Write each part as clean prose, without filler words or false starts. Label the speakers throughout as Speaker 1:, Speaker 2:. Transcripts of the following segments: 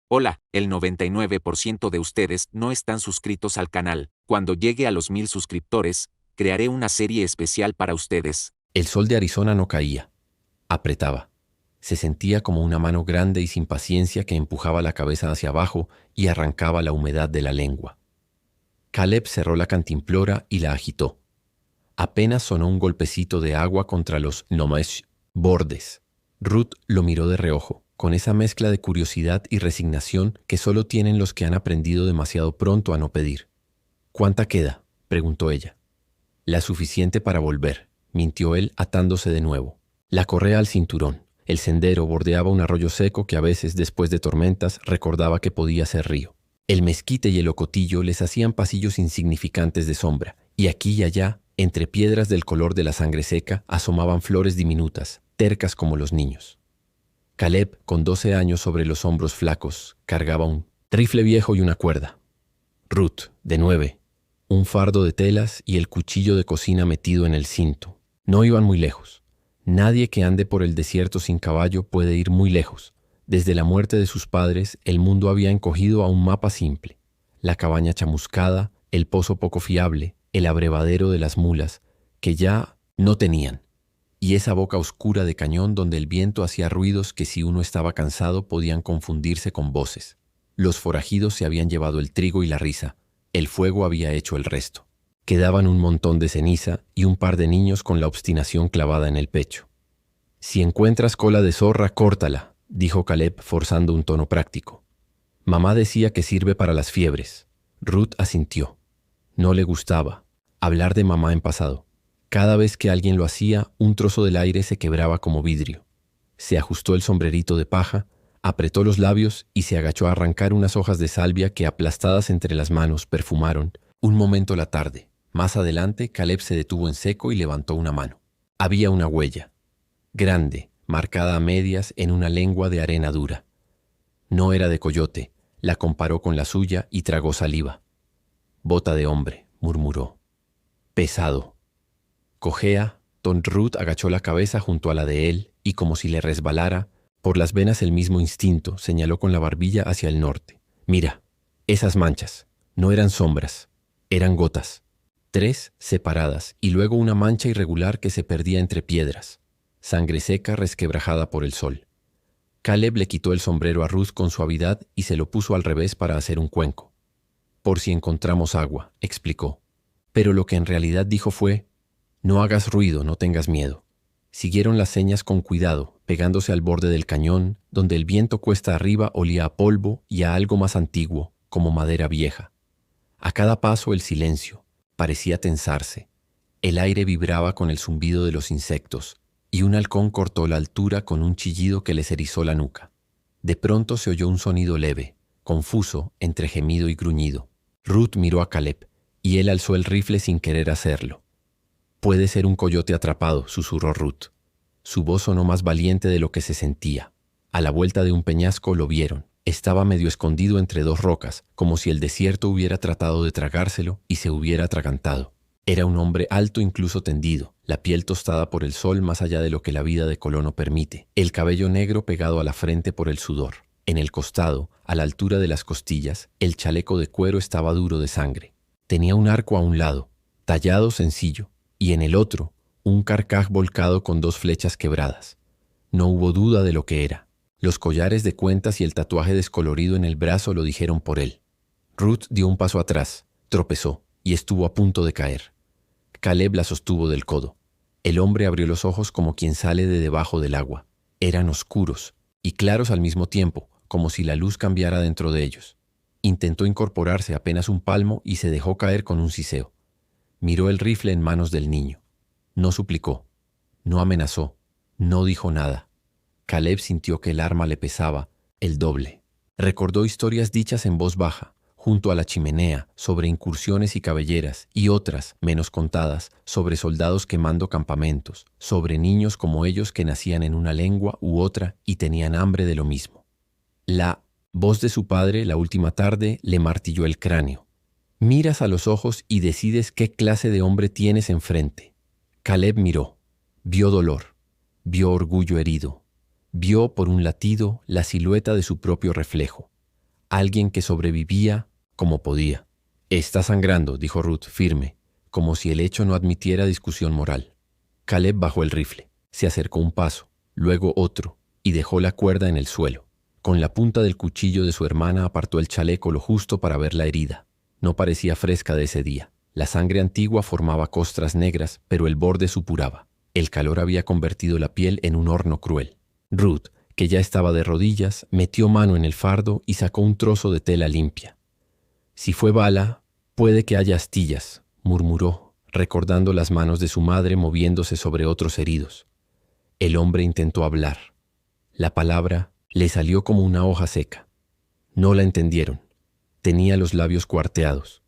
Speaker 1: Hola, el 99% de ustedes no están suscritos al canal. Cuando llegue a los 1000 suscriptores, crearé una serie especial para ustedes.
Speaker 2: El sol de Arizona no caía. Apretaba. Se sentía como una mano grande y sin paciencia que empujaba la cabeza hacia abajo y arrancaba la humedad de la lengua. Caleb cerró la cantimplora y la agitó. Apenas sonó un golpecito de agua contra los bordes. Ruth lo miró de reojo, con esa mezcla de curiosidad y resignación que solo tienen los que han aprendido demasiado pronto a no pedir. ¿Cuánta queda?, preguntó ella. La suficiente para volver, mintió él atándose de nuevo. La correa al cinturón. El sendero bordeaba un arroyo seco que a veces, después de tormentas, recordaba que podía ser río. El mezquite y el ocotillo les hacían pasillos insignificantes de sombra, y aquí y allá, entre piedras del color de la sangre seca, asomaban flores diminutas, tercas como los niños. Caleb, con 12 años sobre los hombros flacos, cargaba un rifle viejo y una cuerda. Ruth, de 9, un fardo de telas y el cuchillo de cocina metido en el cinto. No iban muy lejos. Nadie que ande por el desierto sin caballo puede ir muy lejos. Desde la muerte de sus padres, el mundo había encogido a un mapa simple. La cabaña chamuscada, el pozo poco fiable, el abrevadero de las mulas, que ya no tenían, y esa boca oscura de cañón donde el viento hacía ruidos que si uno estaba cansado podían confundirse con voces. Los forajidos se habían llevado el trigo y la risa, el fuego había hecho el resto. Quedaban un montón de ceniza y un par de niños con la obstinación clavada en el pecho. «Si encuentras cola de zorra, córtala», dijo Caleb forzando un tono práctico. «Mamá decía que sirve para las fiebres». Ruth asintió. No le gustaba hablar de mamá en pasado. Cada vez que alguien lo hacía, un trozo del aire se quebraba como vidrio. Se ajustó el sombrerito de paja, apretó los labios y se agachó a arrancar unas hojas de salvia que, aplastadas entre las manos, perfumaron un momento la tarde. Más adelante, Caleb se detuvo en seco y levantó una mano. Había una huella, grande, marcada a medias en una lengua de arena dura. No era de coyote, la comparó con la suya y tragó saliva. «Bota de hombre», murmuró. «Pesado». Cojea, don Ruth agachó la cabeza junto a la de él y, como si le resbalara, por las venas el mismo instinto, señaló con la barbilla hacia el norte. «Mira, esas manchas, no eran sombras, eran gotas. 3 separadas y luego una mancha irregular que se perdía entre piedras. Sangre seca resquebrajada por el sol». Caleb le quitó el sombrero a Ruth con suavidad y se lo puso al revés para hacer un cuenco. «Por si encontramos agua», explicó. Pero lo que en realidad dijo fue: «No hagas ruido, no tengas miedo». Siguieron las señas con cuidado, pegándose al borde del cañón, donde el viento cuesta arriba olía a polvo y a algo más antiguo, como madera vieja. A cada paso el silencio parecía tensarse. El aire vibraba con el zumbido de los insectos, y un halcón cortó la altura con un chillido que les erizó la nuca. De pronto se oyó un sonido leve, confuso, entre gemido y gruñido. Ruth miró a Caleb, y él alzó el rifle sin querer hacerlo. «Puede ser un coyote atrapado», susurró Ruth. Su voz sonó más valiente de lo que se sentía. A la vuelta de un peñasco lo vieron. Estaba medio escondido entre 2 rocas, como si el desierto hubiera tratado de tragárselo y se hubiera atragantado. Era un hombre alto, incluso tendido, la piel tostada por el sol más allá de lo que la vida de colono permite, el cabello negro pegado a la frente por el sudor. En el costado, a la altura de las costillas, el chaleco de cuero estaba duro de sangre. Tenía un arco a un lado, tallado sencillo, y en el otro, un carcaj volcado con 2 flechas quebradas. No hubo duda de lo que era. Los collares de cuentas y el tatuaje descolorido en el brazo lo dijeron por él. Ruth dio un paso atrás, tropezó y estuvo a punto de caer. Caleb la sostuvo del codo. El hombre abrió los ojos como quien sale de debajo del agua. Eran oscuros y claros al mismo tiempo, como si la luz cambiara dentro de ellos. Intentó incorporarse apenas un palmo y se dejó caer con un siseo. Miró el rifle en manos del niño. No suplicó, no amenazó, no dijo nada. Caleb sintió que el arma le pesaba el doble. Recordó historias dichas en voz baja, junto a la chimenea, sobre incursiones y cabelleras, y otras, menos contadas, sobre soldados quemando campamentos, sobre niños como ellos que nacían en una lengua u otra y tenían hambre de lo mismo. La voz de su padre la última tarde le martilló el cráneo. Miras a los ojos y decides qué clase de hombre tienes enfrente. Caleb miró, vio dolor, vio orgullo herido, vio por un latido la silueta de su propio reflejo. alguien que sobrevivía como podía. «Está sangrando», dijo Ruth firme, como si el hecho no admitiera discusión moral. Caleb bajó el rifle, se acercó un paso, luego otro, y dejó la cuerda en el suelo. Con la punta del cuchillo de su hermana apartó el chaleco lo justo para ver la herida. No parecía fresca de ese día. La sangre antigua formaba costras negras, pero el borde supuraba. El calor había convertido la piel en un horno cruel. Ruth, que ya estaba de rodillas, metió mano en el fardo y sacó un trozo de tela limpia. «Si fue bala, puede que haya astillas», murmuró, recordando las manos de su madre moviéndose sobre otros heridos. El hombre intentó hablar. La palabra le salió como una hoja seca. No la entendieron. Tenía los labios cuarteados.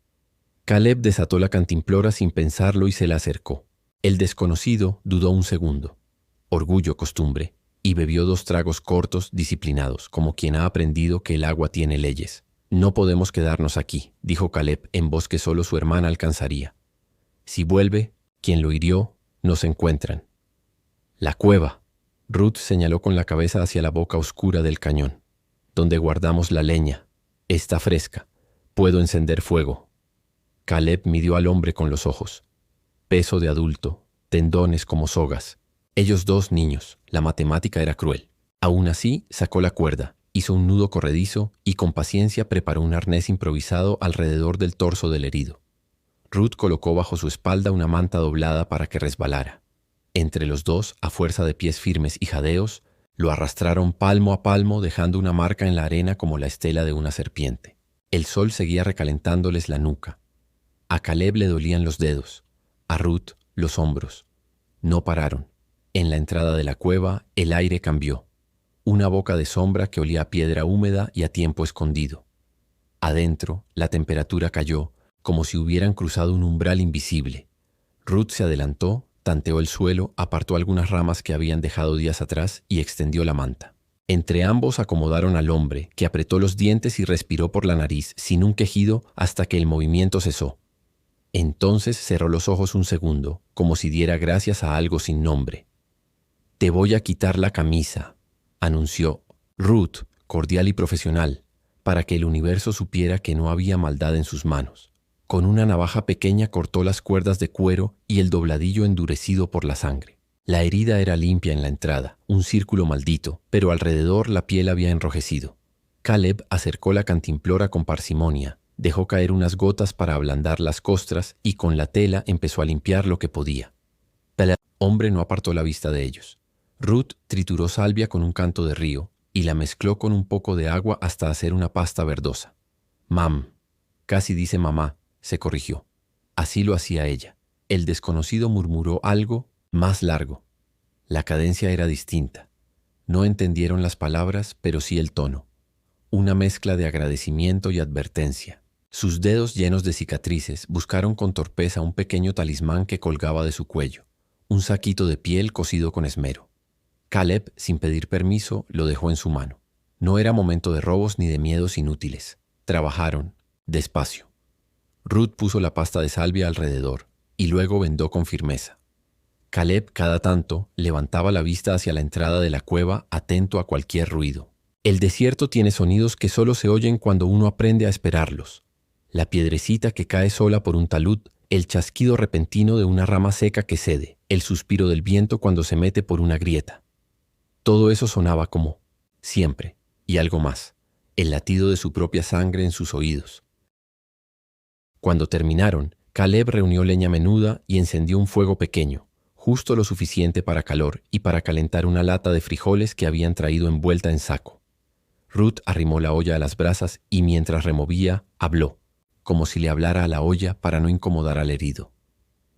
Speaker 2: Caleb desató la cantimplora sin pensarlo y se la acercó. El desconocido dudó un segundo. Orgullo, costumbre, y bebió 2 tragos cortos, disciplinados, como quien ha aprendido que el agua tiene leyes. «No podemos quedarnos aquí», dijo Caleb en voz que solo su hermana alcanzaría. «Si vuelve, quien lo hirió, nos encuentran». «La cueva», Ruth señaló con la cabeza hacia la boca oscura del cañón. «Donde guardamos la leña. Está fresca. Puedo encender fuego». Caleb midió al hombre con los ojos. Peso de adulto, tendones como sogas. Ellos 2 niños, la matemática era cruel. Aún así, sacó la cuerda, hizo un nudo corredizo y con paciencia preparó un arnés improvisado alrededor del torso del herido. Ruth colocó bajo su espalda una manta doblada para que resbalara. Entre los 2, a fuerza de pies firmes y jadeos, lo arrastraron palmo a palmo dejando una marca en la arena como la estela de una serpiente. El sol seguía recalentándoles la nuca. A Caleb le dolían los dedos, a Ruth los hombros. No pararon. En la entrada de la cueva, el aire cambió. Una boca de sombra que olía a piedra húmeda y a tiempo escondido. Adentro, la temperatura cayó, como si hubieran cruzado un umbral invisible. Ruth se adelantó, tanteó el suelo, apartó algunas ramas que habían dejado días atrás y extendió la manta. Entre ambos acomodaron al hombre, que apretó los dientes y respiró por la nariz, sin un quejido, hasta que el movimiento cesó. Entonces cerró los ojos un segundo, como si diera gracias a algo sin nombre. «Te voy a quitar la camisa», anunció Ruth, cordial y profesional, para que el universo supiera que no había maldad en sus manos. Con una navaja pequeña cortó las cuerdas de cuero y el dobladillo endurecido por la sangre. La herida era limpia en la entrada, un círculo maldito, pero alrededor la piel había enrojecido. Caleb acercó la cantimplora con parsimonia, dejó caer unas gotas para ablandar las costras y con la tela empezó a limpiar lo que podía. El hombre no apartó la vista de ellos. Ruth trituró salvia con un canto de río y la mezcló con un poco de agua hasta hacer una pasta verdosa. «Mam», casi dice mamá, se corrigió. Así lo hacía ella. El desconocido murmuró algo más largo. La cadencia era distinta. No entendieron las palabras, pero sí el tono. Una mezcla de agradecimiento y advertencia. Sus dedos llenos de cicatrices buscaron con torpeza un pequeño talismán que colgaba de su cuello, un saquito de piel cosido con esmero. Caleb, sin pedir permiso, lo dejó en su mano. No era momento de robos ni de miedos inútiles. Trabajaron, despacio. Ruth puso la pasta de salvia alrededor y luego vendó con firmeza. Caleb, cada tanto, levantaba la vista hacia la entrada de la cueva, atento a cualquier ruido. El desierto tiene sonidos que solo se oyen cuando uno aprende a esperarlos. La piedrecita que cae sola por un talud, el chasquido repentino de una rama seca que cede, el suspiro del viento cuando se mete por una grieta. Todo eso sonaba como, siempre, y algo más, el latido de su propia sangre en sus oídos. Cuando terminaron, Caleb reunió leña menuda y encendió un fuego pequeño, justo lo suficiente para calor y para calentar una lata de frijoles que habían traído envuelta en saco. Ruth arrimó la olla a las brasas y mientras removía, habló, como si le hablara a la olla para no incomodar al herido.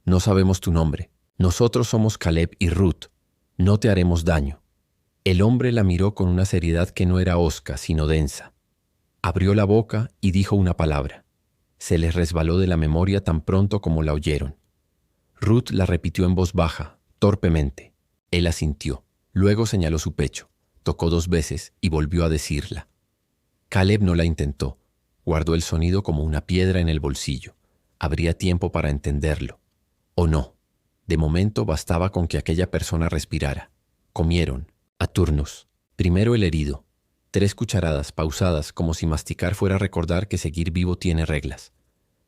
Speaker 2: «No sabemos tu nombre. Nosotros somos Caleb y Ruth. No te haremos daño». El hombre la miró con una seriedad que no era hosca, sino densa. Abrió la boca y dijo una palabra. Se les resbaló de la memoria tan pronto como la oyeron. Ruth la repitió en voz baja, torpemente. Él asintió. Luego señaló su pecho, tocó 2 veces y volvió a decirla. Caleb no la intentó. Guardó el sonido como una piedra en el bolsillo. Habría tiempo para entenderlo. O no. De momento bastaba con que aquella persona respirara. Comieron, a turnos. Primero el herido. 3 cucharadas, pausadas, como si masticar fuera recordar que seguir vivo tiene reglas.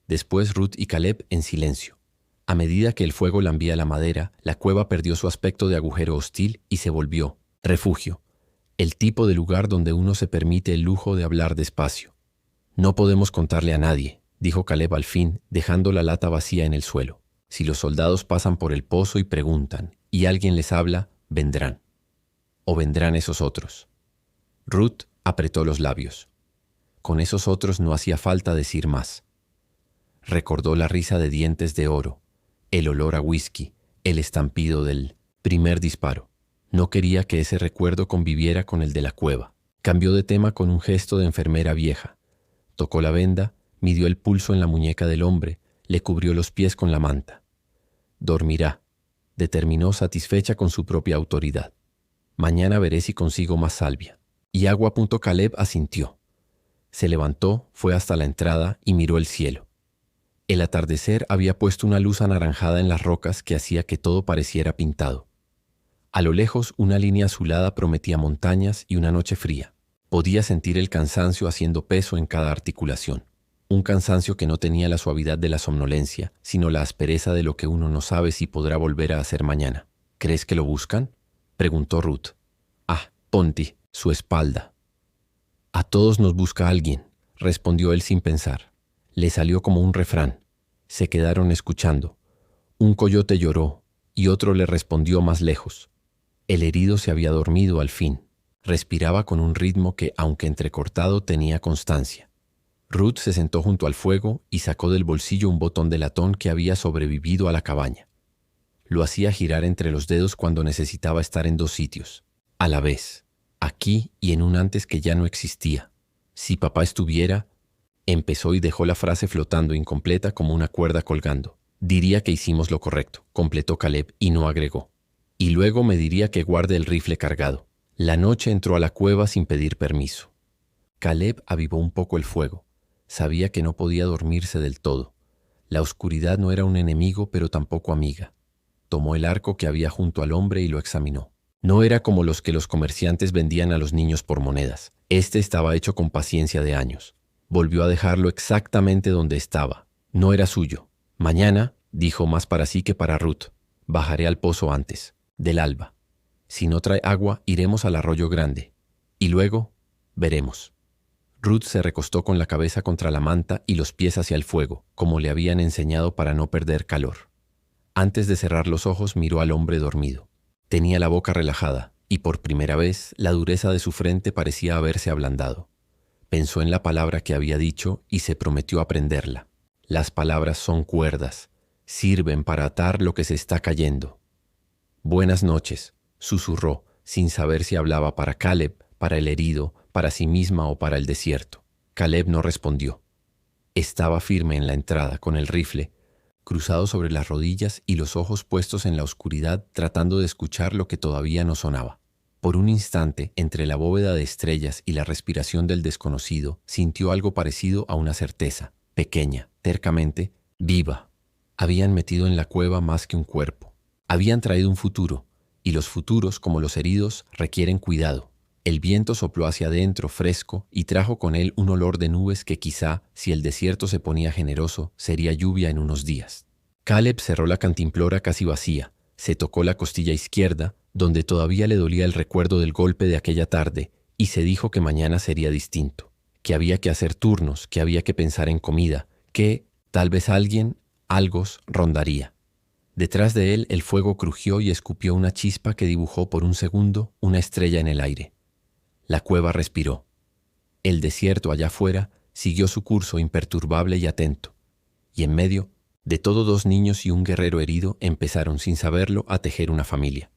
Speaker 2: Después Ruth y Caleb en silencio. A medida que el fuego lambía la madera, la cueva perdió su aspecto de agujero hostil y se volvió refugio, el tipo de lugar donde uno se permite el lujo de hablar despacio. No podemos contarle a nadie, dijo Caleb al fin, dejando la lata vacía en el suelo. Si los soldados pasan por el pozo y preguntan, y alguien les habla, vendrán. O vendrán esos otros. Ruth apretó los labios. Con esos otros no hacía falta decir más. Recordó la risa de dientes de oro, el olor a whisky, el estampido del primer disparo. No quería que ese recuerdo conviviera con el de la cueva. Cambió de tema con un gesto de enfermera vieja. Tocó la venda, midió el pulso en la muñeca del hombre, le cubrió los pies con la manta. Dormirá, determinó satisfecha con su propia autoridad. Mañana veré si consigo más salvia. Y Caleb asintió. Se levantó, fue hasta la entrada y miró el cielo. El atardecer había puesto una luz anaranjada en las rocas que hacía que todo pareciera pintado. A lo lejos, una línea azulada prometía montañas y una noche fría. Podía sentir el cansancio haciendo peso en cada articulación. Un cansancio que no tenía la suavidad de la somnolencia, sino la aspereza de lo que uno no sabe si podrá volver a hacer mañana. ¿Crees que lo buscan?, preguntó Ruth. Ah, Ponti, su espalda. A todos nos busca alguien, respondió él sin pensar. Le salió como un refrán. Se quedaron escuchando. Un coyote lloró y otro le respondió más lejos. El herido se había dormido al fin. Respiraba con un ritmo que, aunque entrecortado, tenía constancia. Ruth se sentó junto al fuego y sacó del bolsillo un botón de latón que había sobrevivido a la cabaña. Lo hacía girar entre los dedos cuando necesitaba estar en 2 sitios, a la vez, aquí y en un antes que ya no existía. Si papá estuviera... Empezó y dejó la frase flotando incompleta como una cuerda colgando. Diría que hicimos lo correcto, completó Caleb y no agregó. Y luego me diría que guarde el rifle cargado. La noche entró a la cueva sin pedir permiso. Caleb avivó un poco el fuego. Sabía que no podía dormirse del todo. La oscuridad no era un enemigo, pero tampoco amiga. Tomó el arco que había junto al hombre y lo examinó. No era como los que los comerciantes vendían a los niños por monedas. Este estaba hecho con paciencia de años. Volvió a dejarlo exactamente donde estaba. No era suyo. Mañana, dijo más para sí que para Ruth, bajaré al pozo antes, del alba. Si no trae agua, iremos al arroyo grande. Y luego, veremos. Ruth se recostó con la cabeza contra la manta y los pies hacia el fuego, como le habían enseñado para no perder calor. Antes de cerrar los ojos, miró al hombre dormido. Tenía la boca relajada, y por primera vez la dureza de su frente parecía haberse ablandado. Pensó en la palabra que había dicho y se prometió aprenderla. Las palabras son cuerdas, sirven para atar lo que se está cayendo. Buenas noches, susurró, sin saber si hablaba para Caleb, para el herido, para sí misma o para el desierto. Caleb no respondió. Estaba firme en la entrada, con el rifle, cruzado sobre las rodillas y los ojos puestos en la oscuridad, tratando de escuchar lo que todavía no sonaba. Por un instante, entre la bóveda de estrellas y la respiración del desconocido, sintió algo parecido a una certeza, pequeña, tercamente, viva. Habían metido en la cueva más que un cuerpo. Habían traído un futuro, y los futuros, como los heridos, requieren cuidado. El viento sopló hacia adentro, fresco, y trajo con él un olor de nubes que quizá, si el desierto se ponía generoso, sería lluvia en unos días. Caleb cerró la cantimplora casi vacía, se tocó la costilla izquierda, donde todavía le dolía el recuerdo del golpe de aquella tarde, y se dijo que mañana sería distinto, que había que hacer turnos, que había que pensar en comida, que, tal vez alguien, algos, rondaría. Detrás de él el fuego crujió y escupió una chispa que dibujó por un segundo una estrella en el aire. La cueva respiró. El desierto allá afuera siguió su curso imperturbable y atento, y en medio, de todo 2 niños y un guerrero herido empezaron sin saberlo a tejer una familia.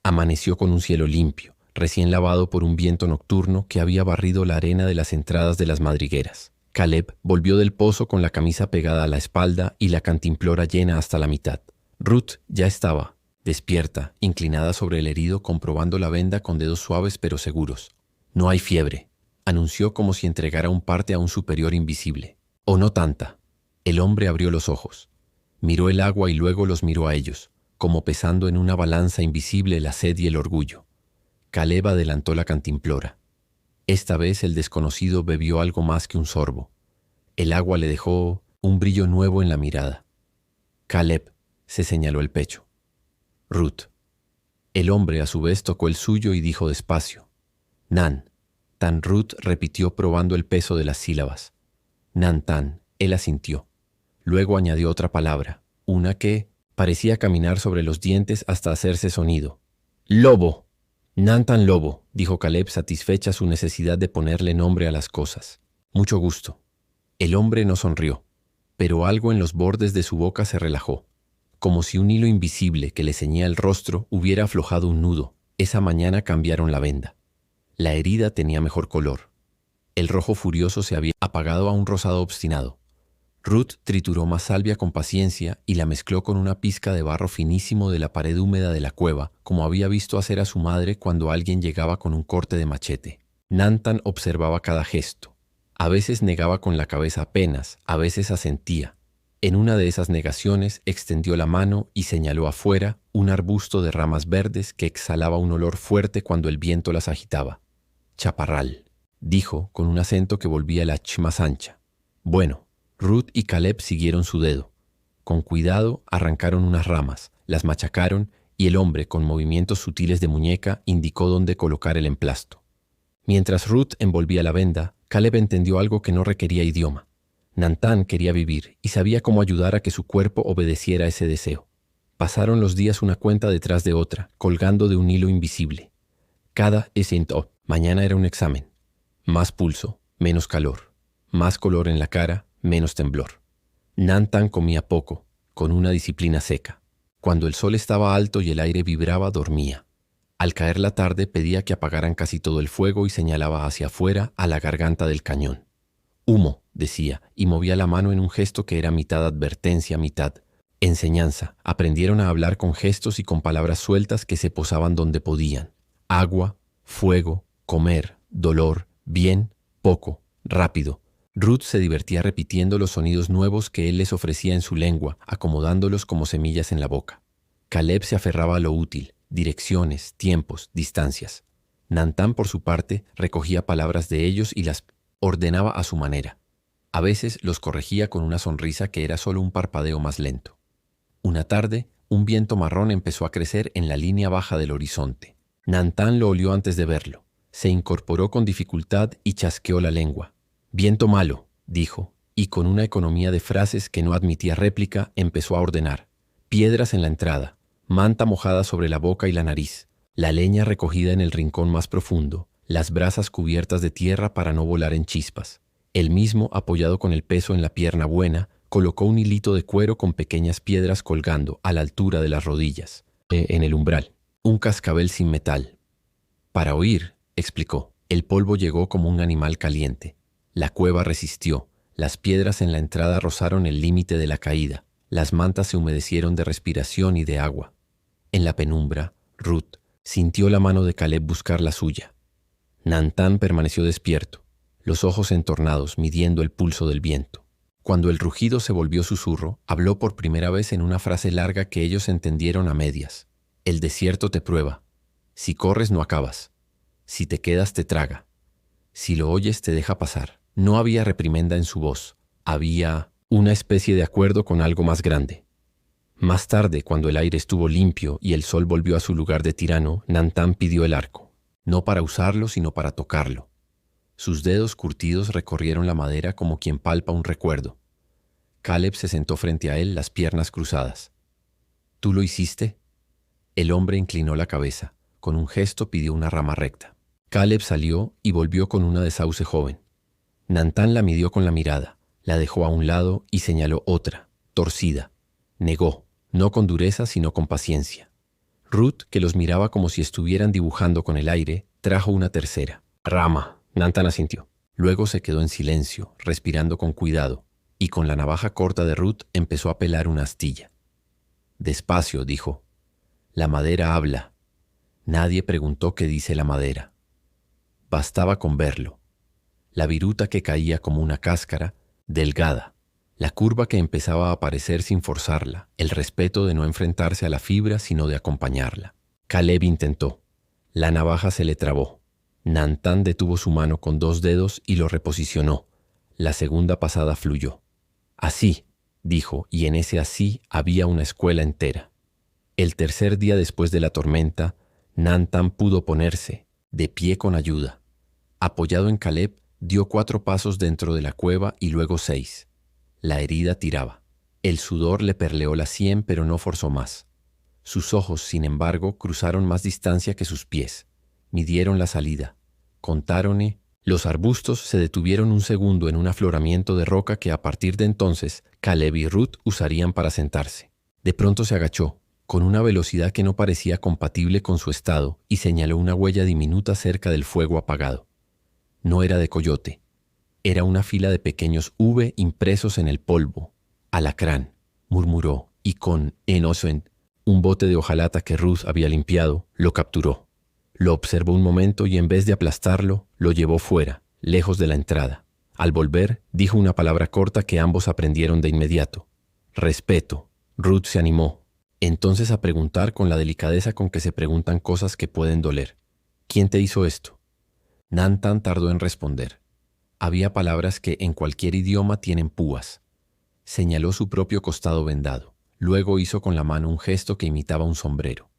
Speaker 2: Amaneció con un cielo limpio, recién lavado por un viento nocturno que había barrido la arena de las entradas de las madrigueras. Caleb volvió del pozo con la camisa pegada a la espalda y la cantimplora llena hasta la mitad. Ruth ya estaba, despierta, inclinada sobre el herido, comprobando la venda con dedos suaves pero seguros. «No hay fiebre», anunció como si entregara un parte a un superior invisible. «O no tanta». El hombre abrió los ojos. Miró el agua y luego los miró a ellos, como pesando en una balanza invisible la sed y el orgullo. Caleb adelantó la cantimplora. Esta vez el desconocido bebió algo más que un sorbo. El agua le dejó un brillo nuevo en la mirada. Caleb, se señaló el pecho. Ruth. El hombre a su vez tocó el suyo y dijo despacio. Nan. Tan. Ruth repitió probando el peso de las sílabas. Nantan. Él asintió. Luego añadió otra palabra, una que parecía caminar sobre los dientes hasta hacerse sonido. Lobo. Nantan Lobo, dijo Caleb, satisfecha su necesidad de ponerle nombre a las cosas. Mucho gusto. El hombre no sonrió, pero algo en los bordes de su boca se relajó, como si un hilo invisible que le ceñía el rostro hubiera aflojado un nudo. Esa mañana cambiaron la venda. La herida tenía mejor color. El rojo furioso se había apagado a un rosado obstinado. Ruth trituró más salvia con paciencia y la mezcló con una pizca de barro finísimo de la pared húmeda de la cueva, como había visto hacer a su madre cuando alguien llegaba con un corte de machete. Nantan observaba cada gesto. A veces negaba con la cabeza apenas, a veces asentía. En una de esas negaciones extendió la mano y señaló afuera un arbusto de ramas verdes que exhalaba un olor fuerte cuando el viento las agitaba. Chaparral, dijo con un acento que volvía la ch más ancha. Bueno. Ruth y Caleb siguieron su dedo. Con cuidado arrancaron unas ramas, las machacaron y el hombre, con movimientos sutiles de muñeca, indicó dónde colocar el emplasto. Mientras Ruth envolvía la venda, Caleb entendió algo que no requería idioma. Nantan quería vivir y sabía cómo ayudar a que su cuerpo obedeciera a ese deseo. Pasaron los días una cuenta detrás de otra, colgando de un hilo invisible. Cada mañana era un examen. Más pulso, menos calor. Más color en la cara, menos temblor. Nantan comía poco, con una disciplina seca. Cuando el sol estaba alto y el aire vibraba, dormía. Al caer la tarde pedía que apagaran casi todo el fuego y señalaba hacia afuera a la garganta del cañón. Humo, decía, y movía la mano en un gesto que era mitad advertencia, mitad enseñanza. Aprendieron a hablar con gestos y con palabras sueltas que se posaban donde podían. Agua, fuego, comer, dolor, bien, poco, rápido. Ruth se divertía repitiendo los sonidos nuevos que él les ofrecía en su lengua, acomodándolos como semillas en la boca. Caleb se aferraba a lo útil, direcciones, tiempos, distancias. Nantan, por su parte, recogía palabras de ellos y las ordenaba a su manera. A veces los corregía con una sonrisa que era solo un parpadeo más lento. Una tarde, un viento marrón empezó a crecer en la línea baja del horizonte. Nantan lo olió antes de verlo. Se incorporó con dificultad y chasqueó la lengua. Viento malo, dijo, y con una economía de frases que no admitía réplica, empezó a ordenar. Piedras en la entrada, manta mojada sobre la boca y la nariz, la leña recogida en el rincón más profundo, las brasas cubiertas de tierra para no volar en chispas. Él mismo, apoyado con el peso en la pierna buena, colocó un hilito de cuero con pequeñas piedras colgando a la altura de las rodillas, en el umbral, un cascabel sin metal. Para oír, explicó, el polvo llegó como un animal caliente. La cueva resistió, las piedras en la entrada rozaron el límite de la caída, las mantas se humedecieron de respiración y de agua. En la penumbra, Ruth sintió la mano de Caleb buscar la suya. Nantan permaneció despierto, los ojos entornados, midiendo el pulso del viento. Cuando el rugido se volvió susurro, habló por primera vez en una frase larga que ellos entendieron a medias. El desierto te prueba. Si corres no acabas. Si te quedas te traga. Si lo oyes te deja pasar. No había reprimenda en su voz, había una especie de acuerdo con algo más grande. Más tarde, cuando el aire estuvo limpio y el sol volvió a su lugar de tirano, Nantan pidió el arco, no para usarlo, sino para tocarlo. Sus dedos curtidos recorrieron la madera como quien palpa un recuerdo. Caleb se sentó frente a él, las piernas cruzadas. ¿Tú lo hiciste? El hombre inclinó la cabeza. Con un gesto pidió una rama recta. Caleb salió y volvió con una de sauce joven. Nantan la midió con la mirada, la dejó a un lado y señaló otra, torcida. Negó, no con dureza sino con paciencia. Ruth, que los miraba como si estuvieran dibujando con el aire, trajo una tercera. Rama, Nantan asintió. Luego se quedó en silencio, respirando con cuidado, y con la navaja corta de Ruth empezó a pelar una astilla. Despacio, dijo. La madera habla. Nadie preguntó qué dice la madera. Bastaba con verlo. La viruta que caía como una cáscara, delgada, la curva que empezaba a aparecer sin forzarla, el respeto de no enfrentarse a la fibra sino de acompañarla. Caleb intentó. La navaja se le trabó. Nantán detuvo su mano con 2 dedos y lo reposicionó. La segunda pasada fluyó. Así, dijo, y en ese así había una escuela entera. El tercer día después de la tormenta, Nantán pudo ponerse, de pie con ayuda. Apoyado en Caleb, dio 4 pasos dentro de la cueva y luego 6. La herida tiraba. El sudor le perleó la sien, pero no forzó más. Sus ojos, sin embargo, cruzaron más distancia que sus pies. Midieron la salida. Contáronle. Los arbustos se detuvieron un segundo en un afloramiento de roca que a partir de entonces Caleb y Ruth usarían para sentarse. De pronto se agachó, con una velocidad que no parecía compatible con su estado, y señaló una huella diminuta cerca del fuego apagado. No era de coyote. Era una fila de pequeños V impresos en el polvo. Alacrán, murmuró, y con Innocent, un bote de hojalata que Ruth había limpiado, lo capturó. Lo observó un momento y en vez de aplastarlo, lo llevó fuera, lejos de la entrada. Al volver, dijo una palabra corta que ambos aprendieron de inmediato. Respeto. Ruth se animó, entonces a preguntar con la delicadeza con que se preguntan cosas que pueden doler. ¿Quién te hizo esto? Nantán tardó en responder. Había palabras que en cualquier idioma tienen púas. Señaló su propio costado vendado. Luego hizo con la mano un gesto que imitaba un sombrero.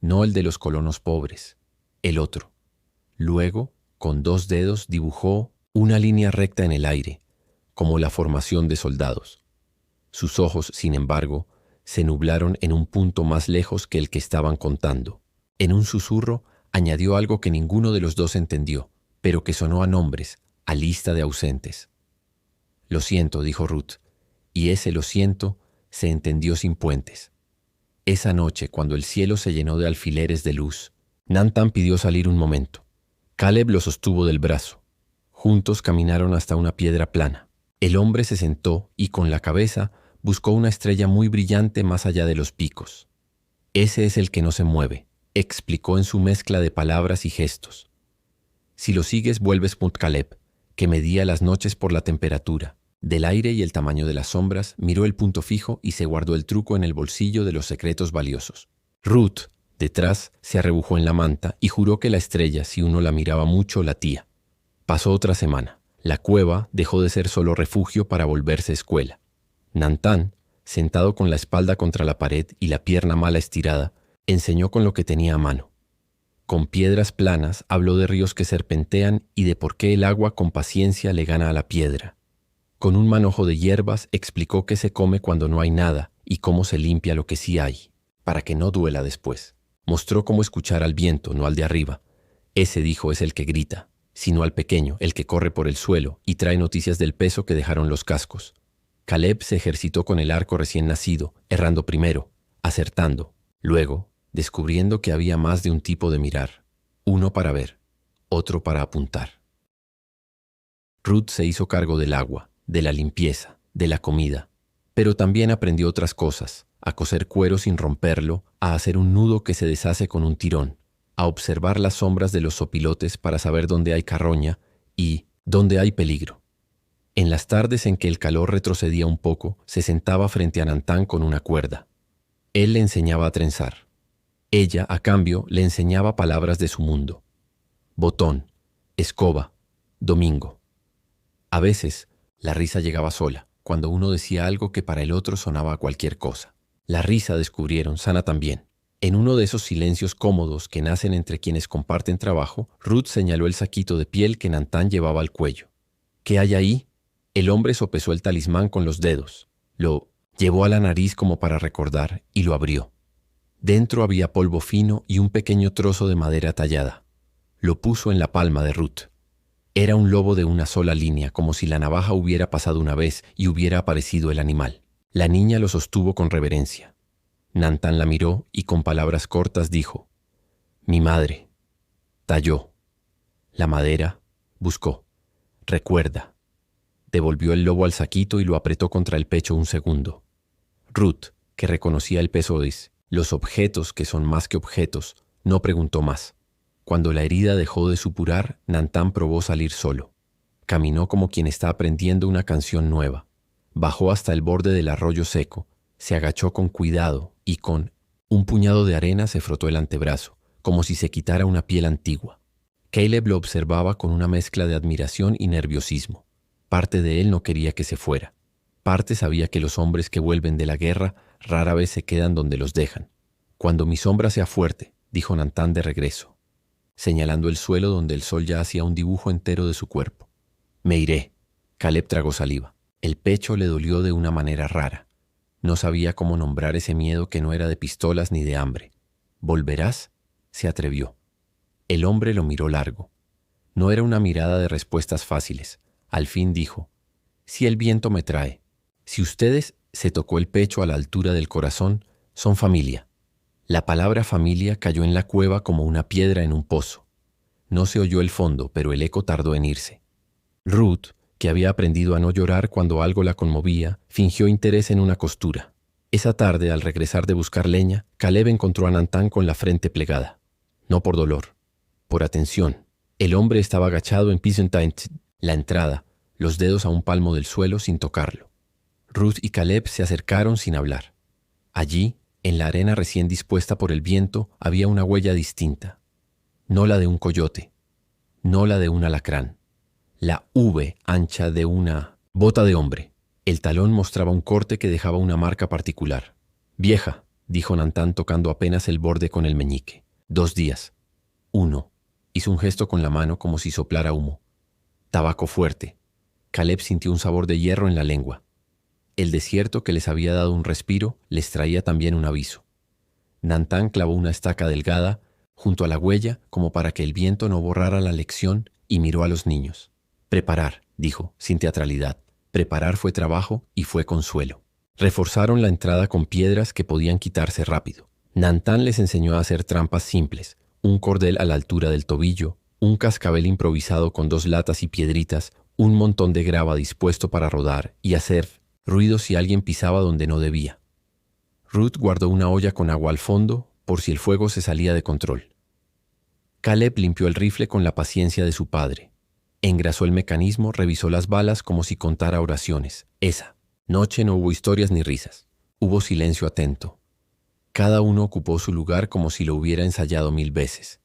Speaker 2: No el de los colonos pobres, el otro. Luego, con 2 dedos, dibujó una línea recta en el aire, como la formación de soldados. Sus ojos, sin embargo, se nublaron en un punto más lejos que el que estaban contando. En un susurro, añadió algo que ninguno de los dos entendió, pero que sonó a nombres, a lista de ausentes. Lo siento, dijo Ruth, y ese lo siento se entendió sin puentes. Esa noche, cuando el cielo se llenó de alfileres de luz, Nantán pidió salir un momento. Caleb lo sostuvo del brazo. Juntos caminaron hasta una piedra plana. El hombre se sentó y con la cabeza buscó una estrella muy brillante más allá de los picos. Ese es el que no se mueve, explicó en su mezcla de palabras y gestos. Si lo sigues vuelves Punt Caleb, que medía las noches por la temperatura, del aire y el tamaño de las sombras, miró el punto fijo y se guardó el truco en el bolsillo de los secretos valiosos. Ruth, detrás, se arrebujó en la manta y juró que la estrella, si uno la miraba mucho, latía. Pasó otra semana. La cueva dejó de ser solo refugio para volverse escuela. Nantán, sentado con la espalda contra la pared y la pierna mala estirada, enseñó con lo que tenía a mano. Con piedras planas habló de ríos que serpentean y de por qué el agua con paciencia le gana a la piedra. Con un manojo de hierbas explicó qué se come cuando no hay nada y cómo se limpia lo que sí hay, para que no duela después. Mostró cómo escuchar al viento, no al de arriba. Ese, dijo, es el que grita, sino al pequeño, el que corre por el suelo y trae noticias del peso que dejaron los cascos. Caleb se ejercitó con el arco recién nacido, errando primero, acertando, luego, descubriendo que había más de un tipo de mirar, uno para ver, otro para apuntar. Ruth se hizo cargo del agua, de la limpieza, de la comida, pero también aprendió otras cosas, a coser cuero sin romperlo, a hacer un nudo que se deshace con un tirón, a observar las sombras de los sopilotes para saber dónde hay carroña y dónde hay peligro. En las tardes en que el calor retrocedía un poco, se sentaba frente a Nantán con una cuerda. Él le enseñaba a trenzar. Ella, a cambio, le enseñaba palabras de su mundo. Botón, escoba, domingo. A veces, la risa llegaba sola, cuando uno decía algo que para el otro sonaba a cualquier cosa. La risa, descubrieron, sana también. En uno de esos silencios cómodos que nacen entre quienes comparten trabajo, Ruth señaló el saquito de piel que Nantán llevaba al cuello. ¿Qué hay ahí? El hombre sopesó el talismán con los dedos. Lo llevó a la nariz como para recordar y lo abrió. Dentro había polvo fino y un pequeño trozo de madera tallada. Lo puso en la palma de Ruth. Era un lobo de una sola línea, como si la navaja hubiera pasado una vez y hubiera aparecido el animal. La niña lo sostuvo con reverencia. Nantán la miró y con palabras cortas dijo: «Mi madre». Talló. La madera. Buscó. Recuerda. Devolvió el lobo al saquito y lo apretó contra el pecho un segundo. Ruth, que reconocía el peso de los objetos que son más que objetos, no preguntó más. Cuando la herida dejó de supurar, Nantán probó salir solo. Caminó como quien está aprendiendo una canción nueva. Bajó hasta el borde del arroyo seco, se agachó con cuidado y con un puñado de arena se frotó el antebrazo, como si se quitara una piel antigua. Caleb lo observaba con una mezcla de admiración y nerviosismo. Parte de él no quería que se fuera. Parte sabía que los hombres que vuelven de la guerra rara vez se quedan donde los dejan. «Cuando mi sombra sea fuerte», dijo Nantán de regreso, señalando el suelo donde el sol ya hacía un dibujo entero de su cuerpo. «Me iré». Caleb tragó saliva. El pecho le dolió de una manera rara. No sabía cómo nombrar ese miedo que no era de pistolas ni de hambre. «¿Volverás?», se atrevió. El hombre lo miró largo. No era una mirada de respuestas fáciles. Al fin dijo: «Si el viento me trae. Si ustedes», se tocó el pecho a la altura del corazón, «son familia». La palabra familia cayó en la cueva como una piedra en un pozo. No se oyó el fondo, pero el eco tardó en irse. Ruth, que había aprendido a no llorar cuando algo la conmovía, fingió interés en una costura. Esa tarde, al regresar de buscar leña, Caleb encontró a Nantán con la frente plegada. No por dolor, por atención. El hombre estaba agachado en la entrada, los dedos a un palmo del suelo sin tocarlo. Ruth y Caleb se acercaron sin hablar. Allí, en la arena recién dispuesta por el viento, había una huella distinta. No la de un coyote, no la de un alacrán. La V ancha de una bota de hombre. El talón mostraba un corte que dejaba una marca particular. «Vieja», dijo Nantán tocando apenas el borde con el meñique. «2 días. 1». Hizo un gesto con la mano como si soplara humo. «Tabaco fuerte». Caleb sintió un sabor de hierro en la lengua. El desierto que les había dado un respiro les traía también un aviso. Nantán clavó una estaca delgada junto a la huella como para que el viento no borrara la lección y miró a los niños. «Preparar», dijo, sin teatralidad. Preparar fue trabajo y fue consuelo. Reforzaron la entrada con piedras que podían quitarse rápido. Nantán les enseñó a hacer trampas simples, un cordel a la altura del tobillo, un cascabel improvisado con 2 latas y piedritas, un montón de grava dispuesto para rodar y hacer ruido si alguien pisaba donde no debía. Ruth guardó una olla con agua al fondo por si el fuego se salía de control. Caleb limpió el rifle con la paciencia de su padre. Engrasó el mecanismo, revisó las balas como si contara oraciones. Esa noche no hubo historias ni risas. Hubo silencio atento. Cada uno ocupó su lugar como si lo hubiera ensayado 1000 veces.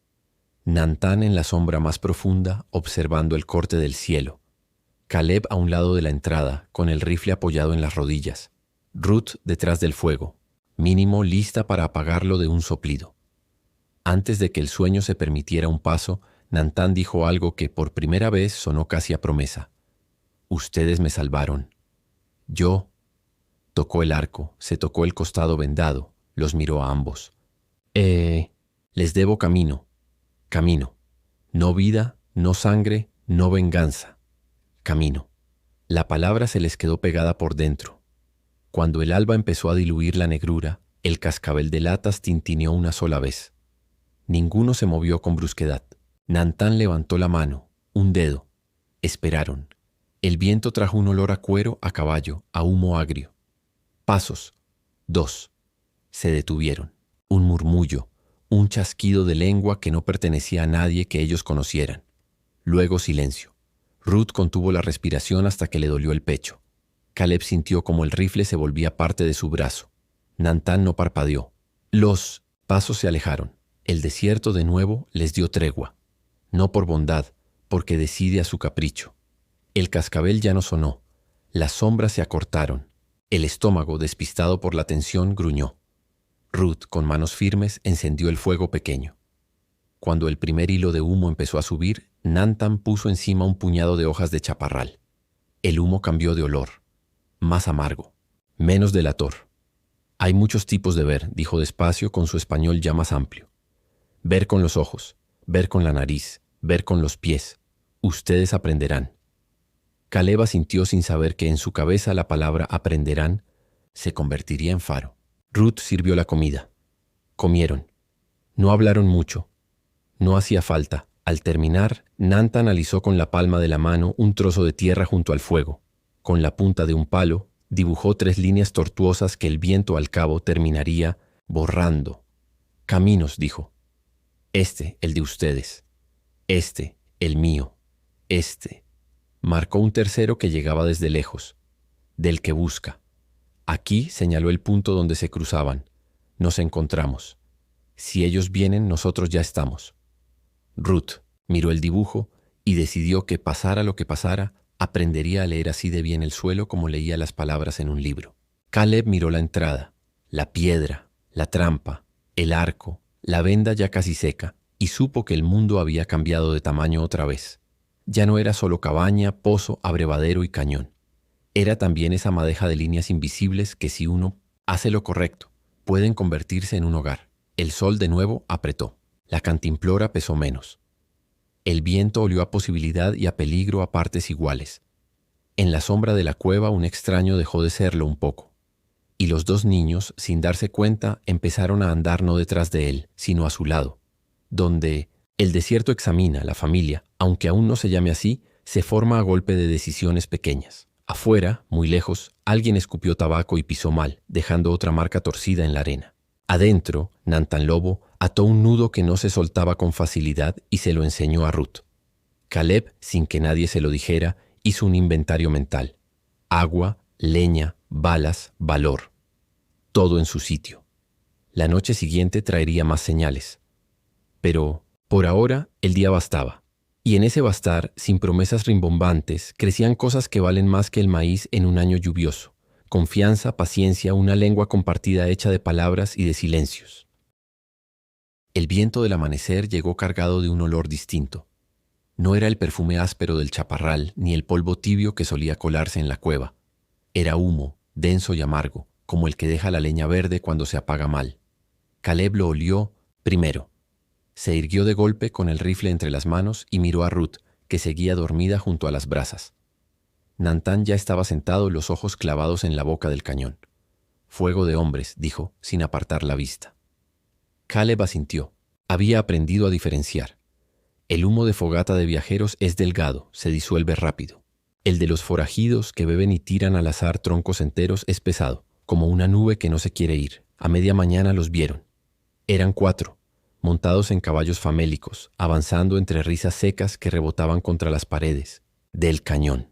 Speaker 2: Nantán en la sombra más profunda, observando el corte del cielo. Caleb a un lado de la entrada, con el rifle apoyado en las rodillas. Ruth detrás del fuego, mínimo lista para apagarlo de un soplido. Antes de que el sueño se permitiera un paso, Nantán dijo algo que por primera vez sonó casi a promesa. «Ustedes me salvaron. Yo». Tocó el arco, se tocó el costado vendado, los miró a ambos. Les debo camino. Camino. No vida, no sangre, no venganza. Camino». La palabra se les quedó pegada por dentro. Cuando el alba empezó a diluir la negrura, el cascabel de latas tintineó una sola vez. Ninguno se movió con brusquedad. Nantán levantó la mano, un dedo. Esperaron. El viento trajo un olor a cuero, a caballo, a humo agrio. Pasos. 2. Se detuvieron. Un murmullo, un chasquido de lengua que no pertenecía a nadie que ellos conocieran. Luego silencio. Ruth contuvo la respiración hasta que le dolió el pecho. Caleb sintió como el rifle se volvía parte de su brazo. Nantán no parpadeó. Los pasos se alejaron. El desierto de nuevo les dio tregua. No por bondad, porque decide a su capricho. El cascabel ya no sonó. Las sombras se acortaron. El estómago, despistado por la tensión, gruñó. Ruth, con manos firmes, encendió el fuego pequeño. Cuando el primer hilo de humo empezó a subir, Nantán puso encima un puñado de hojas de chaparral. El humo cambió de olor. Más amargo. Menos delator. «Hay muchos tipos de ver», dijo despacio con su español ya más amplio. «Ver con los ojos, ver con la nariz, ver con los pies. Ustedes aprenderán». Caleb sintió sin saber que en su cabeza la palabra aprenderán se convertiría en faro. Ruth sirvió la comida. Comieron. No hablaron mucho. No hacía falta. Al terminar, Nantán alisó con la palma de la mano un trozo de tierra junto al fuego. Con la punta de un palo, dibujó 3 líneas tortuosas que el viento al cabo terminaría borrando. «Caminos», dijo. «Este, el de ustedes. Este, el mío. Este». Marcó un tercero que llegaba desde lejos. «Del que busca». Aquí señaló el punto donde se cruzaban. «Nos encontramos. Si ellos vienen, nosotros ya estamos». Ruth, Miró el dibujo y decidió que pasara lo que pasara, aprendería a leer así de bien el suelo como leía las palabras en un libro. Caleb miró la entrada, la piedra, la trampa, el arco, la venda ya casi seca, y supo que el mundo había cambiado de tamaño otra vez. Ya no era solo cabaña, pozo, abrevadero y cañón. Era también esa madeja de líneas invisibles que, si uno hace lo correcto, pueden convertirse en un hogar. El sol de nuevo apretó. La cantimplora pesó menos. El viento olió a posibilidad y a peligro a partes iguales. En la sombra de la cueva un extraño dejó de serlo un poco. Y los dos niños, sin darse cuenta, empezaron a andar no detrás de él, sino a su lado, donde el desierto examina la familia, aunque aún no se llame así, se forma a golpe de decisiones pequeñas. Afuera, muy lejos, alguien escupió tabaco y pisó mal, dejando otra marca torcida en la arena. Adentro, Nantan Lobo ató un nudo que no se soltaba con facilidad y se lo enseñó a Ruth. Caleb, sin que nadie se lo dijera, hizo un inventario mental. Agua, leña, balas, valor. Todo en su sitio. La noche siguiente traería más señales. Pero, por ahora, el día bastaba. Y en ese bastar, sin promesas rimbombantes, crecían cosas que valen más que el maíz en un año lluvioso. Confianza, paciencia, una lengua compartida hecha de palabras y de silencios. El viento del amanecer llegó cargado de un olor distinto. No era el perfume áspero del chaparral, ni el polvo tibio que solía colarse en la cueva. Era humo, denso y amargo, como el que deja la leña verde cuando se apaga mal. Caleb lo olió primero. Se irguió de golpe con el rifle entre las manos y miró a Ruth, que seguía dormida junto a las brasas. Nantan ya estaba sentado, los ojos clavados en la boca del cañón. Fuego de hombres, dijo, sin apartar la vista. Caleb asintió. Había aprendido a diferenciar. El humo de fogata de viajeros es delgado, se disuelve rápido. El de los forajidos que beben y tiran al azar troncos enteros es pesado, como una nube que no se quiere ir. A media mañana los vieron. Eran 4, montados en caballos famélicos, avanzando entre risas secas que rebotaban contra las paredes del cañón.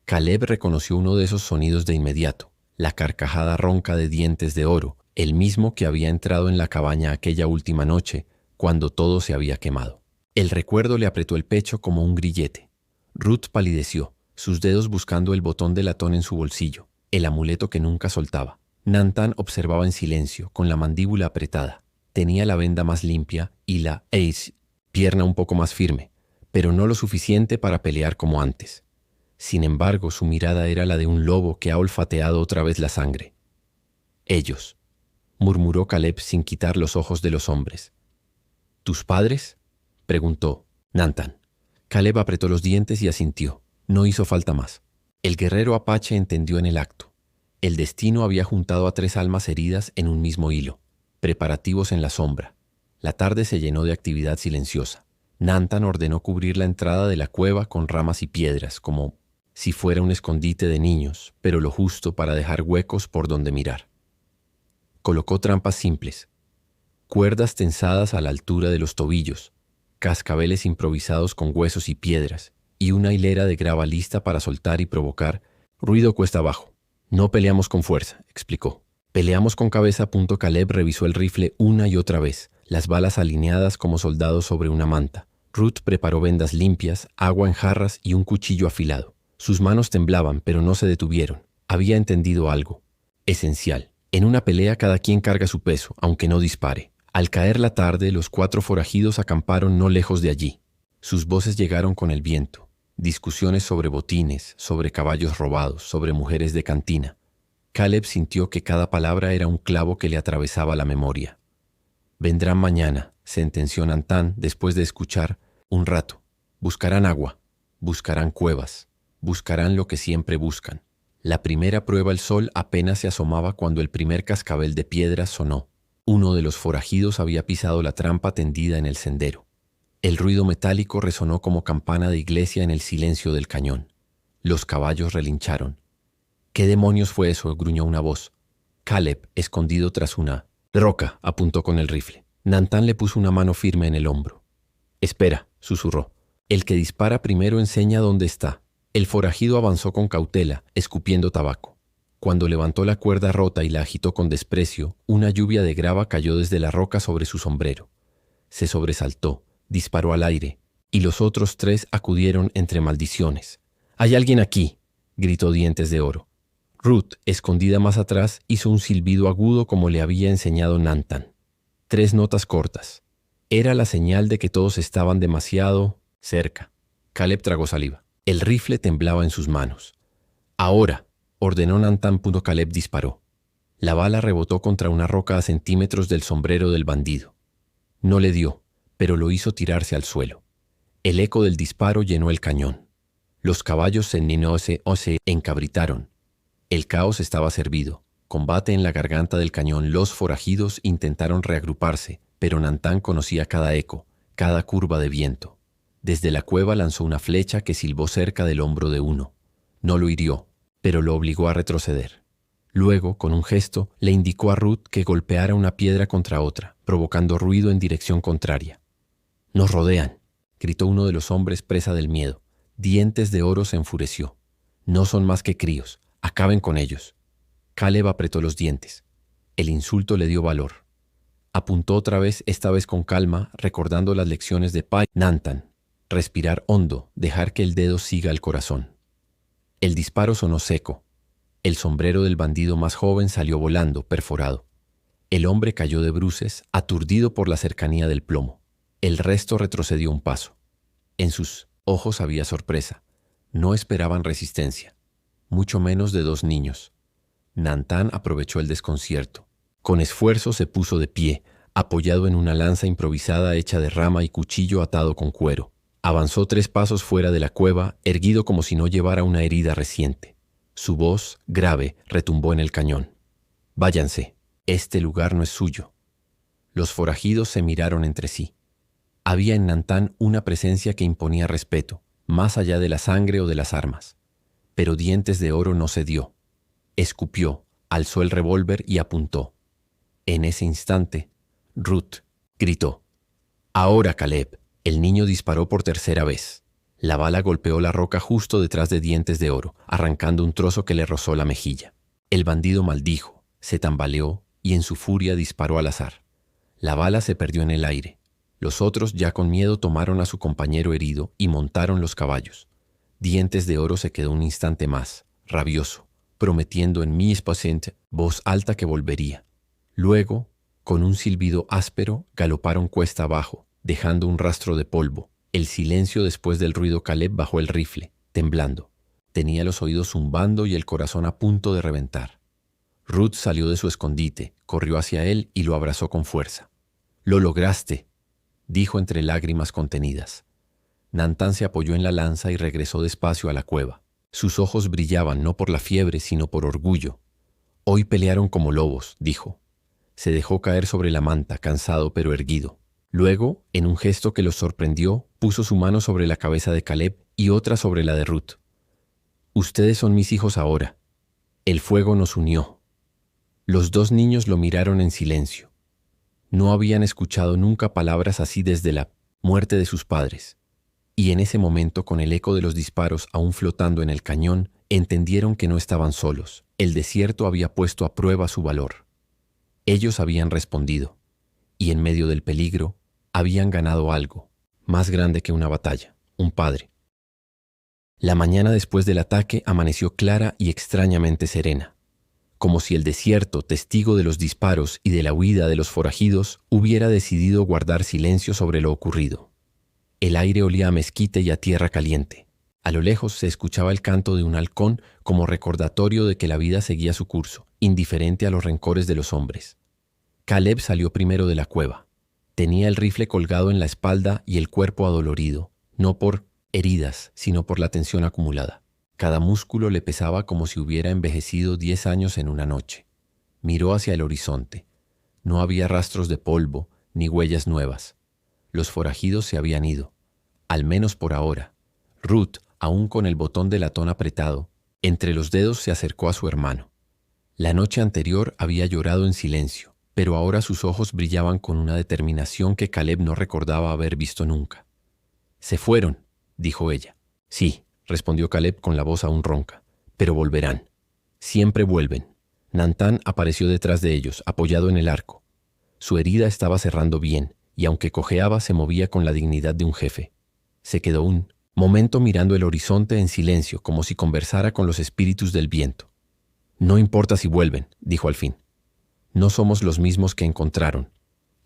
Speaker 2: Caleb reconoció uno de esos sonidos de inmediato, la carcajada ronca de dientes de oro, el mismo que había entrado en la cabaña aquella última noche, cuando todo se había quemado. El recuerdo le apretó el pecho como un grillete. Ruth palideció, sus dedos buscando el botón de latón en su bolsillo, el amuleto que nunca soltaba. Nantan observaba en silencio, con la mandíbula apretada. Tenía la venda más limpia y la pierna un poco más firme, pero no lo suficiente para pelear como antes. Sin embargo, su mirada era la de un lobo que ha olfateado otra vez la sangre. Ellos, murmuró Caleb sin quitar los ojos de los hombres. ¿Tus padres?, preguntó Nantan. Caleb apretó los dientes y asintió. No hizo falta más. El guerrero apache entendió en el acto. El destino había juntado a 3 almas heridas en un mismo hilo. Preparativos en la sombra. La tarde se llenó de actividad silenciosa. Nantan ordenó cubrir la entrada de la cueva con ramas y piedras, como si fuera un escondite de niños, pero lo justo para dejar huecos por donde mirar. Colocó trampas simples, cuerdas tensadas a la altura de los tobillos, cascabeles improvisados con huesos y piedras, y una hilera de grava lista para soltar y provocar ruido cuesta abajo. No peleamos con fuerza, explicó. Peleamos con cabeza. Caleb revisó el rifle una y otra vez, las balas alineadas como soldados sobre una manta. Ruth preparó vendas limpias, agua en jarras y un cuchillo afilado. Sus manos temblaban, pero no se detuvieron. Había entendido algo esencial. En una pelea cada quien carga su peso, aunque no dispare. Al caer la tarde, los 4 forajidos acamparon no lejos de allí. Sus voces llegaron con el viento. Discusiones sobre botines, sobre caballos robados, sobre mujeres de cantina. Caleb sintió que cada palabra era un clavo que le atravesaba la memoria. Vendrán mañana, sentenció Nantan después de escuchar un rato. Buscarán agua, buscarán cuevas, buscarán lo que siempre buscan. La primera prueba el sol apenas se asomaba cuando el primer cascabel de piedras sonó. Uno de los forajidos había pisado la trampa tendida en el sendero. El ruido metálico resonó como campana de iglesia en el silencio del cañón. Los caballos relincharon. ¿Qué demonios fue eso?, gruñó una voz. Caleb, escondido tras una roca, apuntó con el rifle. Nantan le puso una mano firme en el hombro. «Espera», susurró. «El que dispara primero enseña dónde está». El forajido avanzó con cautela, escupiendo tabaco. Cuando levantó la cuerda rota y la agitó con desprecio, una lluvia de grava cayó desde la roca sobre su sombrero. Se sobresaltó, disparó al aire, y los otros 3 acudieron entre maldiciones. «¡Hay alguien aquí!», gritó Dientes de Oro. Ruth, escondida más atrás, hizo un silbido agudo como le había enseñado Nantan. 3 notas cortas. Era la señal de que todos estaban demasiado cerca. Caleb tragó saliva. El rifle temblaba en sus manos. «Ahora», ordenó Nantan. Caleb disparó. La bala rebotó contra una roca a centímetros del sombrero del bandido. No le dio, pero lo hizo tirarse al suelo. El eco del disparo llenó el cañón. Los caballos se encabritaron. El caos estaba servido. Combate en la garganta del cañón. Los forajidos intentaron reagruparse, pero Nantan conocía cada eco, cada curva de viento. Desde la cueva lanzó una flecha que silbó cerca del hombro de uno. No lo hirió, pero lo obligó a retroceder. Luego, con un gesto, le indicó a Ruth que golpeara una piedra contra otra, provocando ruido en dirección contraria. «Nos rodean», gritó uno de los hombres presa del miedo. Dientes de Oro se enfureció. «No son más que críos. Acaben con ellos». Caleb apretó los dientes. El insulto le dio valor. Apuntó otra vez, esta vez con calma, recordando las lecciones de Pai Nantan. Respirar hondo, dejar que el dedo siga el corazón. El disparo sonó seco. El sombrero del bandido más joven salió volando, perforado. El hombre cayó de bruces, aturdido por la cercanía del plomo. El resto retrocedió un paso. En sus ojos había sorpresa. No esperaban resistencia, mucho menos de 2 niños. Nantan aprovechó el desconcierto. Con esfuerzo se puso de pie, apoyado en una lanza improvisada hecha de rama y cuchillo atado con cuero. Avanzó 3 pasos fuera de la cueva, erguido como si no llevara una herida reciente. Su voz, grave, retumbó en el cañón. «Váyanse, este lugar no es suyo». Los forajidos se miraron entre sí. Había en Nantan una presencia que imponía respeto, más allá de la sangre o de las armas. Pero Dientes de Oro no cedió. Escupió, alzó el revólver y apuntó. En ese instante, Ruth gritó. «Ahora, Caleb». El niño disparó por tercera vez. La bala golpeó la roca justo detrás de Dientes de Oro, arrancando un trozo que le rozó la mejilla. El bandido maldijo, se tambaleó y en su furia disparó al azar. La bala se perdió en el aire. Los otros, ya con miedo, tomaron a su compañero herido y montaron los caballos. Dientes de Oro se quedó un instante más, rabioso, prometiendo en voz alta que volvería. Luego, con un silbido áspero, galoparon cuesta abajo, dejando un rastro de polvo. El silencio después del ruido. Caleb bajó el rifle, temblando. Tenía los oídos zumbando y el corazón a punto de reventar. Ruth salió de su escondite, corrió hacia él y lo abrazó con fuerza. «Lo lograste», dijo entre lágrimas contenidas. Nantan se apoyó en la lanza y regresó despacio a la cueva. Sus ojos brillaban no por la fiebre, sino por orgullo. «Hoy pelearon como lobos», dijo. Se dejó caer sobre la manta, cansado pero erguido. Luego, en un gesto que los sorprendió, puso su mano sobre la cabeza de Caleb y otra sobre la de Ruth. «Ustedes son mis hijos ahora. El fuego nos unió». Los 2 niños lo miraron en silencio. No habían escuchado nunca palabras así desde la muerte de sus padres. Y en ese momento, con el eco de los disparos aún flotando en el cañón, entendieron que no estaban solos. El desierto había puesto a prueba su valor. Ellos habían respondido. Y en medio del peligro, habían ganado algo, más grande que una batalla, un padre. La mañana después del ataque amaneció clara y extrañamente serena, como si el desierto, testigo de los disparos y de la huida de los forajidos, hubiera decidido guardar silencio sobre lo ocurrido. El aire olía a mezquite y a tierra caliente. A lo lejos se escuchaba el canto de un halcón como recordatorio de que la vida seguía su curso, indiferente a los rencores de los hombres. Caleb salió primero de la cueva. Tenía el rifle colgado en la espalda y el cuerpo adolorido, no por heridas, sino por la tensión acumulada. Cada músculo le pesaba como si hubiera envejecido 10 años en una noche. Miró hacia el horizonte. No había rastros de polvo, ni huellas nuevas. Los forajidos se habían ido, al menos por ahora. Ruth, aún con el botón de latón apretado, entre los dedos se acercó a su hermano. La noche anterior había llorado en silencio, pero ahora sus ojos brillaban con una determinación que Caleb no recordaba haber visto nunca. «Se fueron», dijo ella. «Sí», respondió Caleb con la voz aún ronca, «pero volverán. Siempre vuelven». Nantan apareció detrás de ellos, apoyado en el arco. Su herida estaba cerrando bien, y aunque cojeaba se movía con la dignidad de un jefe. Se quedó un momento mirando el horizonte en silencio, como si conversara con los espíritus del viento. No importa si vuelven, dijo al fin. No somos los mismos que encontraron.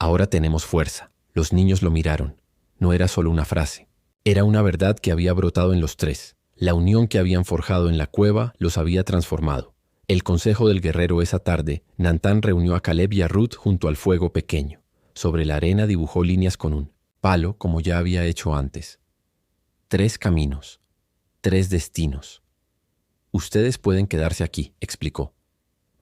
Speaker 2: Ahora tenemos fuerza. Los niños lo miraron. No era solo una frase. Era una verdad que había brotado en los tres. La unión que habían forjado en la cueva los había transformado. El consejo del guerrero esa tarde, Nantán reunió a Caleb y a Ruth junto al fuego pequeño. Sobre la arena dibujó líneas con un palo, como ya había hecho antes. 3 caminos, 3 destinos. Ustedes pueden quedarse aquí, explicó.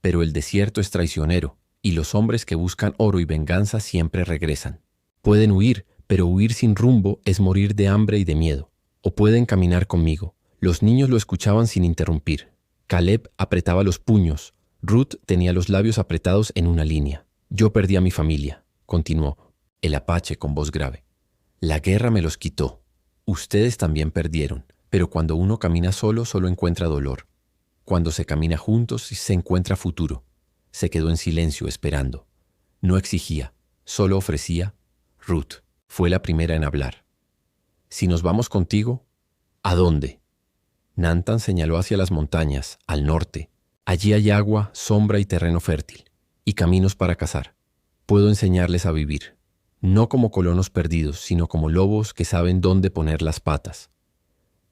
Speaker 2: Pero el desierto es traicionero, y los hombres que buscan oro y venganza siempre regresan. Pueden huir, pero huir sin rumbo es morir de hambre y de miedo. O pueden caminar conmigo. Los niños lo escuchaban sin interrumpir. Caleb apretaba los puños. Ruth tenía los labios apretados en una línea. Yo perdí a mi familia, continuó el apache con voz grave. La guerra me los quitó. Ustedes también perdieron, pero cuando uno camina solo encuentra dolor. Cuando se camina juntos se encuentra futuro. Se quedó en silencio esperando. No exigía, solo ofrecía. Ruth fue la primera en hablar. Si nos vamos contigo, ¿a dónde? Nantán señaló hacia las montañas, al norte. Allí hay agua, sombra y terreno fértil, y caminos para cazar. Puedo enseñarles a vivir, no como colonos perdidos, sino como lobos que saben dónde poner las patas.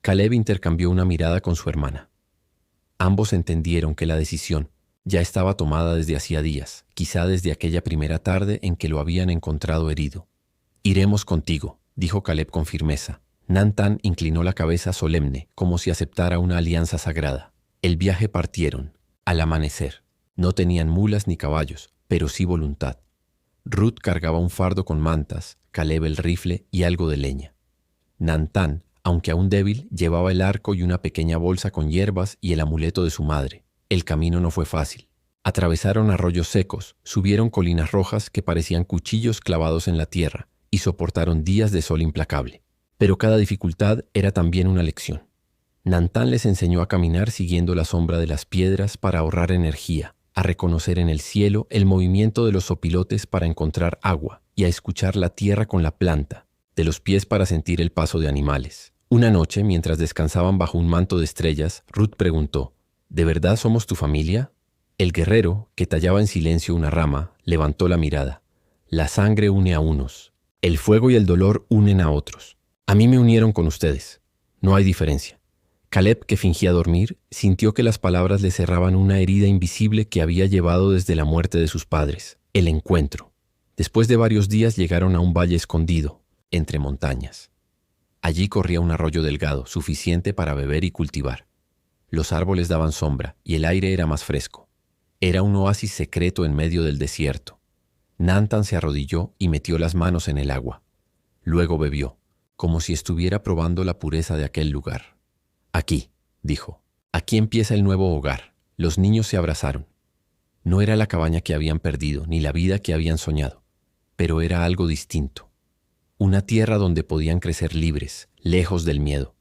Speaker 2: Caleb intercambió una mirada con su hermana. Ambos entendieron que la decisión ya estaba tomada desde hacía días, quizá desde aquella primera tarde en que lo habían encontrado herido. Iremos contigo, dijo Caleb con firmeza. Nantán inclinó la cabeza solemne, como si aceptara una alianza sagrada. El viaje partieron, al amanecer. No tenían mulas ni caballos, pero sí voluntad. Ruth cargaba un fardo con mantas, Caleb el rifle y algo de leña. Nantán, aunque aún débil, llevaba el arco y una pequeña bolsa con hierbas y el amuleto de su madre. El camino no fue fácil. Atravesaron arroyos secos, subieron colinas rojas que parecían cuchillos clavados en la tierra y soportaron días de sol implacable. Pero cada dificultad era también una lección. Nantán les enseñó a caminar siguiendo la sombra de las piedras para ahorrar energía, a reconocer en el cielo el movimiento de los zopilotes para encontrar agua y a escuchar la tierra con la planta, de los pies para sentir el paso de animales. Una noche, mientras descansaban bajo un manto de estrellas, Ruth preguntó, ¿de verdad somos tu familia? El guerrero, que tallaba en silencio una rama, levantó la mirada. La sangre une a unos. El fuego y el dolor unen a otros. A mí me unieron con ustedes. No hay diferencia. Caleb, que fingía dormir, sintió que las palabras le cerraban una herida invisible que había llevado desde la muerte de sus padres. El encuentro. Después de varios días llegaron a un valle escondido, entre montañas. Allí corría un arroyo delgado, suficiente para beber y cultivar. Los árboles daban sombra y el aire era más fresco. Era un oasis secreto en medio del desierto. Nantán se arrodilló y metió las manos en el agua. Luego bebió, como si estuviera probando la pureza de aquel lugar. Aquí, dijo, aquí empieza el nuevo hogar. Los niños se abrazaron. No era la cabaña que habían perdido, ni la vida que habían soñado, pero era algo distinto. Una tierra donde podían crecer libres, lejos del miedo.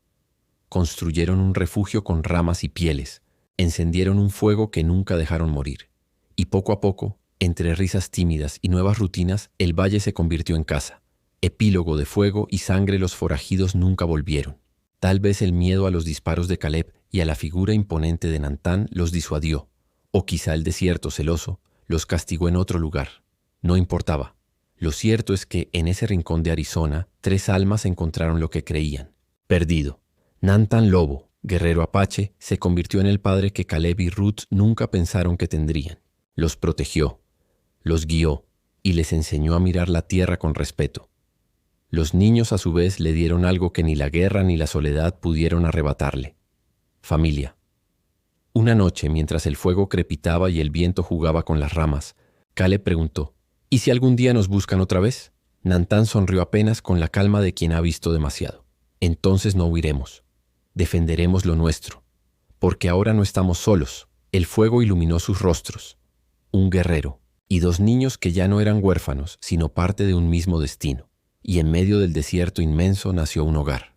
Speaker 2: Construyeron un refugio con ramas y pieles, encendieron un fuego que nunca dejaron morir. Y poco a poco, entre risas tímidas y nuevas rutinas, el valle se convirtió en casa. Epílogo de fuego y sangre, los forajidos nunca volvieron. Tal vez el miedo a los disparos de Caleb y a la figura imponente de Nantán los disuadió, o quizá el desierto celoso los castigó en otro lugar. No importaba. Lo cierto es que en ese rincón de Arizona, 3 almas encontraron lo que creían. Perdido. Nantán Lobo, guerrero apache, se convirtió en el padre que Caleb y Ruth nunca pensaron que tendrían. Los protegió, los guió y les enseñó a mirar la tierra con respeto. Los niños a su vez le dieron algo que ni la guerra ni la soledad pudieron arrebatarle. Familia. Una noche, mientras el fuego crepitaba y el viento jugaba con las ramas, Caleb preguntó, ¿y si algún día nos buscan otra vez? Nantán sonrió apenas con la calma de quien ha visto demasiado. Entonces no huiremos. Defenderemos lo nuestro. Porque ahora no estamos solos. El fuego iluminó sus rostros. Un guerrero y 2 niños que ya no eran huérfanos, sino parte de un mismo destino. Y en medio del desierto inmenso nació un hogar.